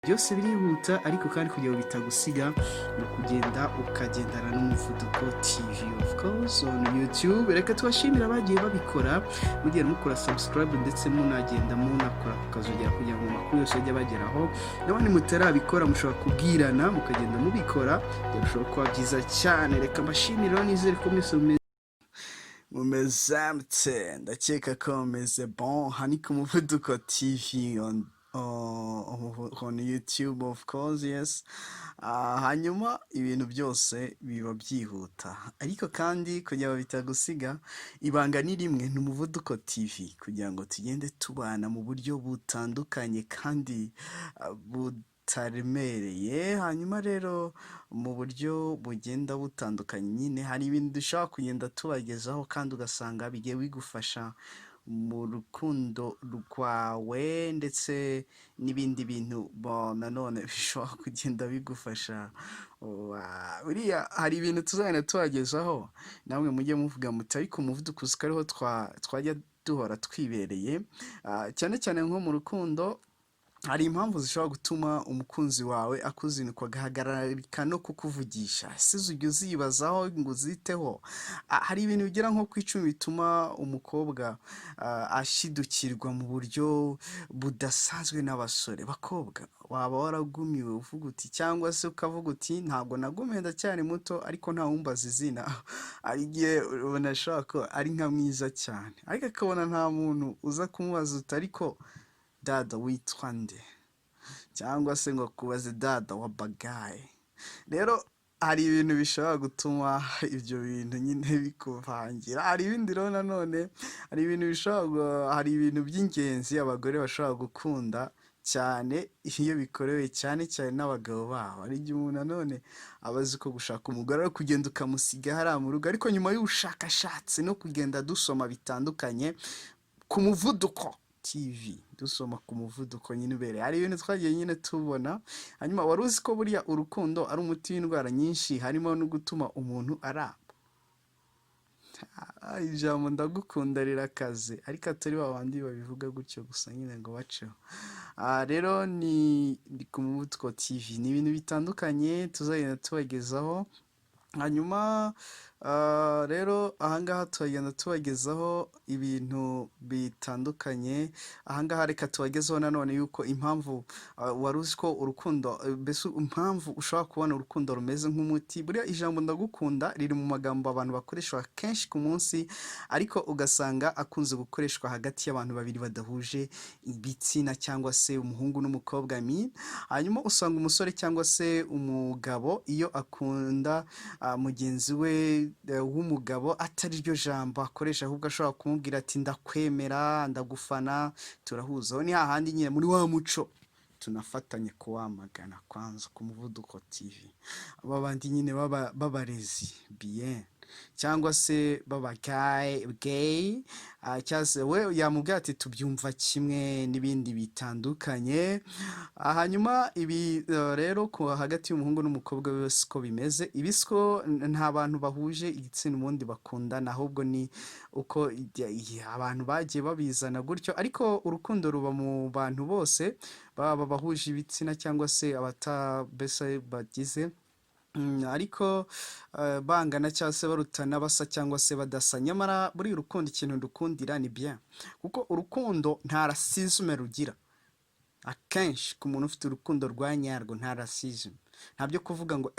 byose birihuta ariko kandi kugira ngo bitagusiga ni ukugenda ukagendana n'umuvuduko TV of course on YouTube. Reka tubashimira abagiye babikora mugenda mukora subscribe ndetse munagenda munakora kukazogera kugira ngo amakuru yose ajye bageraho, n'abandi mutarabikora mushobora kubwirana mukagenda mubikora byashobora kuba byiza cyane. Reka mbashimire nizere ko mumeze ndakeka ko mumeze bon. Hani ku muvuduko TV on YouTube of course, yes. Hanyuma ibintu byose biba byihuta ariko kandi kugira ngo bitagusiga, ibanga ni rimwe, ni umuvuduko TV kugira ngo tugende tubana mu buryo butandukanye kandi butaremereye. Hanyuma rero mu buryo bugenda butandukanye nyine hari ibintu dushobora kugenda tubagezaho kandi ugasanga bigiye bigufasha mu rukundo rwawe ndetse n'ibindi bintu nanone bishobora kugenda bigufasha. Buriya hari ibintu tuzagenda tubagezaho namwe mujye muvuga muti ariko umuvuduko uziko ariho twajya duhora twibereye, cyane cyane nko mu rukundo. Hari impamvu zishobora gutuma umukunzi wawe akuzinukwa agahagararika no kukuvugisha, sizo ujya uzibazaho ngo uziteho. Hari ibintu bigera nko ku 10 bituma umukobwa ashidukirwa mu buryo budasanzwe n'abasore. Bakobwa waba waragumiwe uvuga uti, cyangwa se ukavuga uti ntabwo nagumiwe ndacyari muto ariko nta wumbaza izina. Ari igihe ubona ashobora ko ari nka mwiza cyane ariko akabona nta muntu uza kumubaza uti ariko dada witwa nde, cyangwa se ngo kubaze dada wa bagaye. Rero hari ibintu bishobora gutuma ibyo bintu nyine bikuvangira. Hari ibindi rero nanone, hari ibintu bishobora, hari ibintu by'ingenzi abagore bashobora gukunda cyane iyo bikorewe cyane n'abagabo babo. Hari igihe umuntu nanone abazi ko gushaka umugore ari kugenda ukamusiga hariya mu rugo, ariko nyuma y'ubushakashatsi no kugenda dusoma bitandukanye ku muvuduko TV, dusoma ku muvuduko nyine ubereye, hari ibintu twagiye nyine tubona. Hanyuma wari uzi ko buriya urukundo ari umuti w'indwara nyinshi, harimo no gutuma umuntu aramba. Ijambo ndagukunda rirakaze ariko atari babandi babivuga gutyo gusa nyine ngo baceho. Rero ni ku muvuduko TV, ni ibintu bitandukanye tuzagenda tubagezaho. Hanyuma rero ahangaha turagenda tubagezaho ibintu bitandukanye. Ahangaha reka tubagezeho nanone yuko impamvu wari uzi ko urukundo, mbese impamvu ushobora kubona urukundo rumeze nk'umuti. Buriya ijambo ndagukunda riri mu magambo abantu bakoresha kenshi ku munsi, ariko ugasanga akunze gukoreshwa hagati y'abantu babiri badahuje ibitsina cyangwa se umuhungu n'umukobwa. Hanyuma usanga umusore cyangwa se umugabo iyo akunda mugenzi we w'umugabo atari ryo jambo akoresha, ahubwo ashobora kumubwira ati ndakwemera, ndagufana, turahuza. Ni hahandi nyine muri wa muco tunafatanye kuwamagana kwanza ku muvuduko TV. Aba bandi nyine babarezi bien cyangwa se baba gay, cyangwa se we yamubwira ati tubyumva kimwe n'ibindi bitandukanye. Hanyuma ibi rero ko hagati y'umuhungu n'umukobwa bose ko bimeze, ibisiko nta bantu bahuje igitsina ubundi bakundana, ahubwo ni uko abantu bagiye babizana gutyo. Ariko urukundo ruba mu bantu bose, baba bahuje ibitsina cyangwa se abatabese bagize, ariko bangana cyangwa se barutana, basa cyangwa se badasa. Nyamara buri urukundo ikintu dukundira ni bien, kuko urukundo nta racisme rugira. Akenshi ku muntu ufite urukundo rwa nyarwo nta racisme, nta byo kuvuga ngo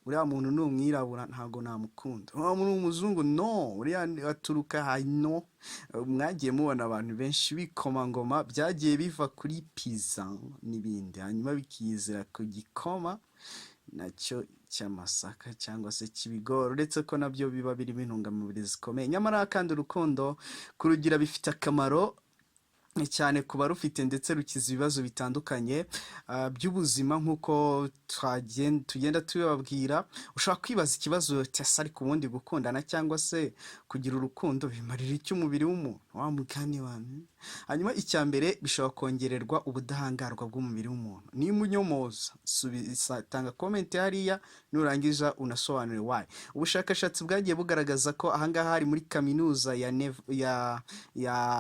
uriya muntu ni umwirabura ntago namukunda, uriya muntu ni umuzungu no, uriya aturuka hano. Mwagiye mubona abantu benshi bikomangoma byagiye biva kuri pizza n'ibindi, hanyuma bikizira ku gikoma nacyo cy'amasaka cyangwa se cy'ibigori, uretse ko nabyo biba birimo intungamubiri zikomeye. Nyamara kandi urukundo kurugira bifite akamaro cyane kuba rufite ndetse rukiza ibibazo bitandukanye by'ubuzima. Nk'uko tugenda tubabwira, ushobora kwibaza ikibazo cyasari ku wundi gukundana cyangwa se kugira urukundo bimarira iki umubiri w'umuntu. wa mugani wanyu. Hanyuma icya mbere bishobora kongererwa ubudahangarwa bw'umubiri w'umuntu. Niba unyomoza tanga comment hariya nurangiza unasobanure why. Ubushakashatsi bwagiye bugaragaza ko ahangaha hari muri kaminuza ya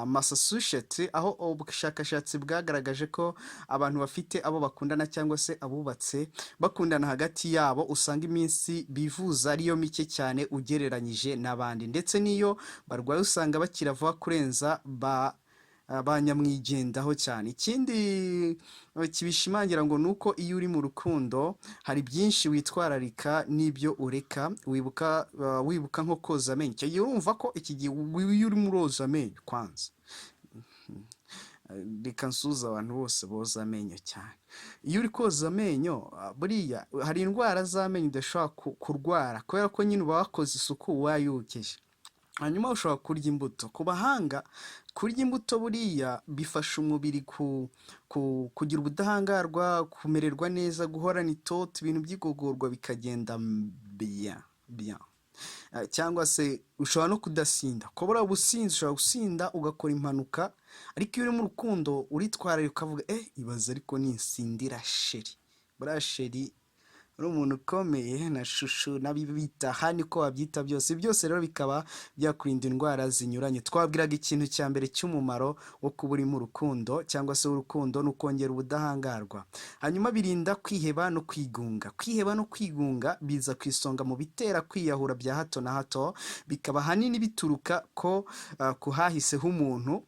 Massachusetts, aho ubushakashatsi bwagaragaje ko abantu bafite abo bakundana cyangwa se abubatse bakundana hagati yabo usanga iminsi bivuza ariyo mike cyane ugereranyije n'abandi, ndetse n'iyo barwaye usanga bakira vuba kurenza ba nyamwigendaho cyane. Ikindi kibishimangira ngo nuko iyo uri mu rukundo hari byinshi witwararika n'ibyo ureka, wibuka nko koza amenyo. Icyo gihe urumva ko iki gihe iyo uri mu roza amenyo kwanza, reka nsuza abantu bose boza amenyo cyane. Iyo uri koza amenyo buriya hari indwara z'amenyo udashobora kurwara kubera ko nyine uba wakoze isuku wayukeje. Hanyuma ushobora kurya imbuto. Ku bahanga kurya imbuto buriya bifasha umubiri kugira ubudahangarwa, kumererwa neza, guhorana itoto, ibintu by'igogorwa bikagenda bien. Cyangwa se ushobora no kudasinda. Kubura ubusinzi ushobora gusinda ugakora impanuka, ariko iyo uri mu rukundo uritwararika ukavuga ibaze ariko ninsindira sheri. Buriya sheri uri umuntu ukomeye na shushu n'abibita hani ko wabyita byose. Byose rero bikaba byakurinda indwara zinyuranye. Twabwiraga ikintu cya mbere cy'umumaro wo kuba uri mu rukundo cyangwa se urukundo ni ukongera ubudahangarwa. Hanyuma birinda kwiheba no kwigunga. Kwiheba no kwigunga biza ku isonga mu bitera kwiyahura bya hato na hato, bikaba hanini bituruka ko kuhahiseho umuntu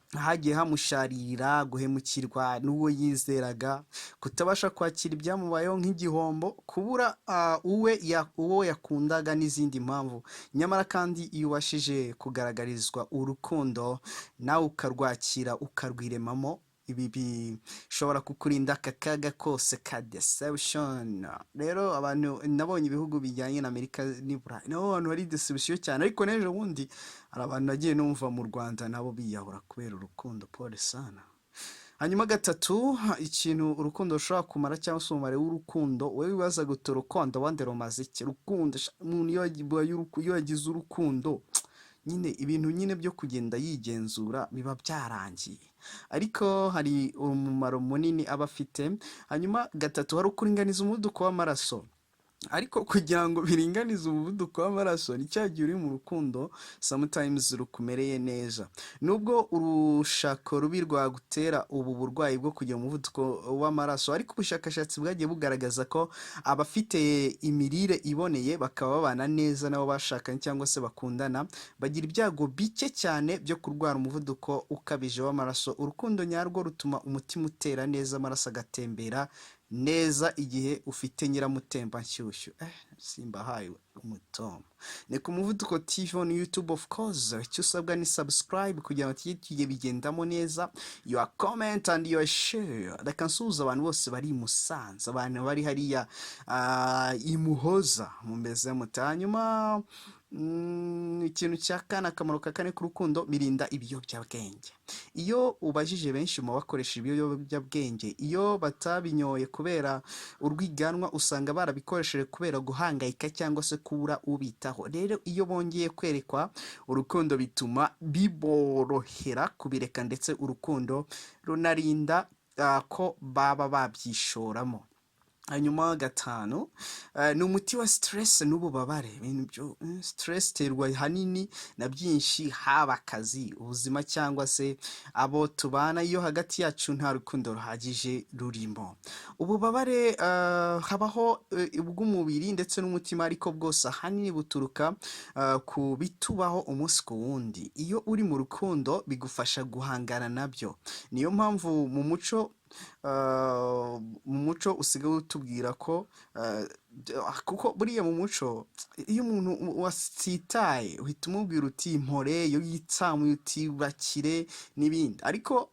hagiye hamusharira, guhemukirwa n'uwo yizeraga, kutabasha kwakira ibyamubayeho nk'igihombo, kubura uwo yakundaga n'izindi mpamvu. Nyamara kandi iyo ubashije kugaragarizwa urukundo nawe ukarwakira ukarwiremamo, ibi bishobora kukurinda aka kaga kose ka deception. Rero abantu nabonye ibihugu bijyanye na Amerika n'Iburayi nabo abantu hari deception cyane, ariko n'ejo bundi hari abantu nagiye numva mu Rwanda nabo biyahura kubera urukundo. Pole sana. Hanyuma gatatu, ikintu urukundo rushobora kumara cyangwa se umumaro w'urukundo. Wowe wibaza guta urukundo wande rumaze iki? Rukundo umuntu iyo yagize urukundo nyine ibintu nyine byo kugenda yigenzura biba byarangiye, ariko hari umumaro munini aba afite. Hanyuma gatatu, hari ukuringaniza umuvuduko w'amaraso. Ariko kugira ngo biringanize umuvuduko w'amaraso ni cya gihe uri mu rukundo sometimes rukumereye neza. Nubwo urushako rubi rwagutera ubu burwayi bwo kugira umuvuduko w'amaraso, ariko ubushakashatsi bwagiye bugaragaza ko abafite imirire iboneye bakaba babana neza nabo bashakanye cyangwa se bakundana bagira ibyago bike cyane byo kurwara umuvuduko ukabije w'amaraso. Urukundo nyarwo rutuma umutima utera neza, amaraso agatembera neza igihe ufite nyiramutemba nshyushyu. Simbahaye umutomo. Ni ku Muvuduko TV on YouTube of course. Icyo usabwa ni subscribe kugira ngo tujye bigendamo neza, your comment and your share. Reka nsuhuza abantu bose bari i Musanze, abantu bari hariya Imuhoza mumeze mute. Hanyuma ikintu cya kane, akamaro ka kane k'urukundo, birinda ibiyobyabwenge. Iyo ubajije benshi mu bakoresha ibiyobyabwenge, iyo batabinyoye kubera urwiganwa usanga barabikoresheje kubera guhangayika cyangwa se kubura ubitaho. Rero iyo bongeye kwerekwa urukundo bituma biborohera kubireka, ndetse urukundo runarinda ko baba babyishoramo. Hanyuma gatanu, ni umuti wa stress n'ububabare. Ibintu byo stress terwa hanini na byinshi, haba akazi, ubuzima cyangwa se abo tubana. Iyo hagati yacu nta rukundo ruhagije rurimo, ububabare habaho ubw'umubiri ndetse n'umutima, ariko bwose ahanini buturuka ku bitubaho umunsi ku wundi. Iyo uri mu rukundo bigufasha guhangana nabyo. Niyo mpamvu mu muco usigaye utubwira ko kuko buriya mu muco iyo umuntu wasitaye uhita umubwira uti mpore, iyo yitsamuye uti urakire n'ibindi. Ariko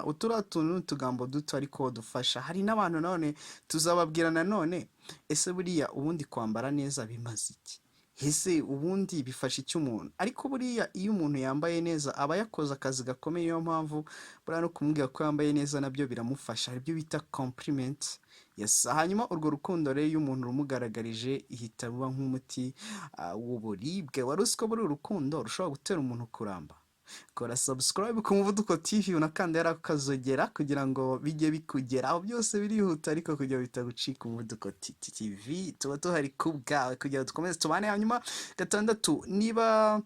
uturiya tuntu n'utugambo duto ariko dufasha. Hari n'abantu none tuzababwira nanone, ese buriya ubundi kwambara neza bimaze iki? Ese ubundi bifasha iki umuntu? Ariko buriya iyo umuntu yambaye neza aba yakoze akazi gakomeye. Niyo mpamvu buriya no kumubwira ko yambaye neza nabyo biramufasha, hari ibyo bita compliment. Yes. Hanyuma urwo rukundo rero iyo umuntu rumugaragarije ihita ruba nk'umuti w'uburibwe. Wari uzi ko buri urukundo rushobora gutera umuntu kuramba? kora subscribe ku muvuduko TV unakanda yari akazogera kugira ngo bijye bikugeraho, byose birihuta ariko kugira ngo bitagucika. Umuvuduko TV tuba tuhari ku bwawe kugira ngo dukomeze tubane. Hanyuma gatandatu, niba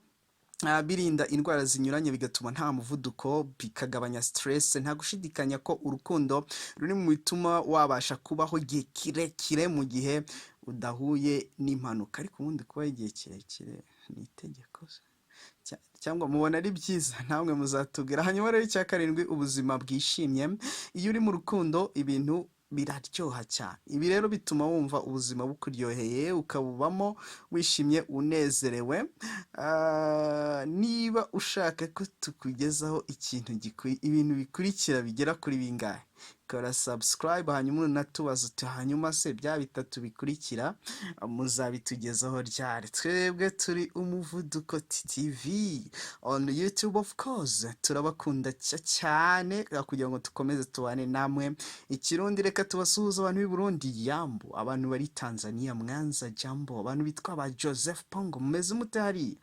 birinda indwara zinyuranye bigatuma nta muvuduko, bikagabanya stress, nta gushidikanya ko urukundo ruri mu bituma wabasha kubaho igihe kirekire mu gihe udahuye n'impanuka. Ariko ubundi kuba igihe kirekire ni itegeko se? Cyangwa mubona ari byiza? Namwe muzatubwira. Hanyuma rero icya karindwi, ubuzima bwishimye. Iyo uri mu rukundo ibintu biraryoha cyane. Ibi rero bituma wumva ubuzima bukuryoheye, ukabubamo wishimye unezerewe. Niba ushaka ko tukugezaho ibintu bikurikira bigera kuri bingahe, kora subscribe hanyuma unatubaza uti hanyuma se bya bitatu bikurikira muzabitugezaho ryari? Twebwe turi umuvuduko TV on YouTube of course. Turabakunda cyane kugira ngo dukomeze tubane namwe. Ikirundi reka tubasuhuza abantu b'i Burundi yambo, abantu bari Tanzania Mwanza jambo, abantu bitwa ba Joseph Pongo mumeze mute hari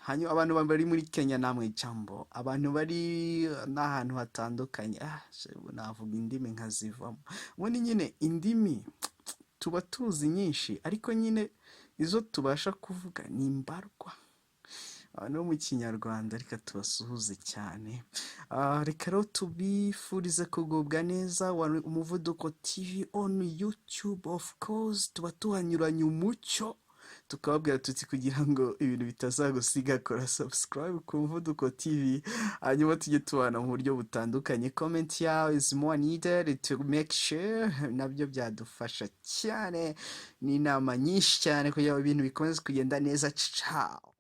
hanyuma abantu bari muri Kenya namwe jambo, abantu bari n'ahantu hatandukanye. Navuga indimi nkazivamo. Ubundi nyine indimi tuba tuzi nyinshi ariko nyine izo tubasha kuvuga ni imbarwa no mu Kinyarwanda. Reka tubasuhuze cyane. Reka rero tubifurize kugubwa neza. Umuvuduko TV on YouTube of course, tuba tuhanyuranye umucyo, tukababwira tuti kugira ngo ibintu bitazagusiga kora subscribe ku muvuduko TV, hanyuma tujye tubana mu buryo butandukanye. Comment yawe is more needed to make sure, nabyo byadufasha cyane, ni inama nyinshi cyane kugira ngo ibintu bikomeze kugenda neza. Ciao.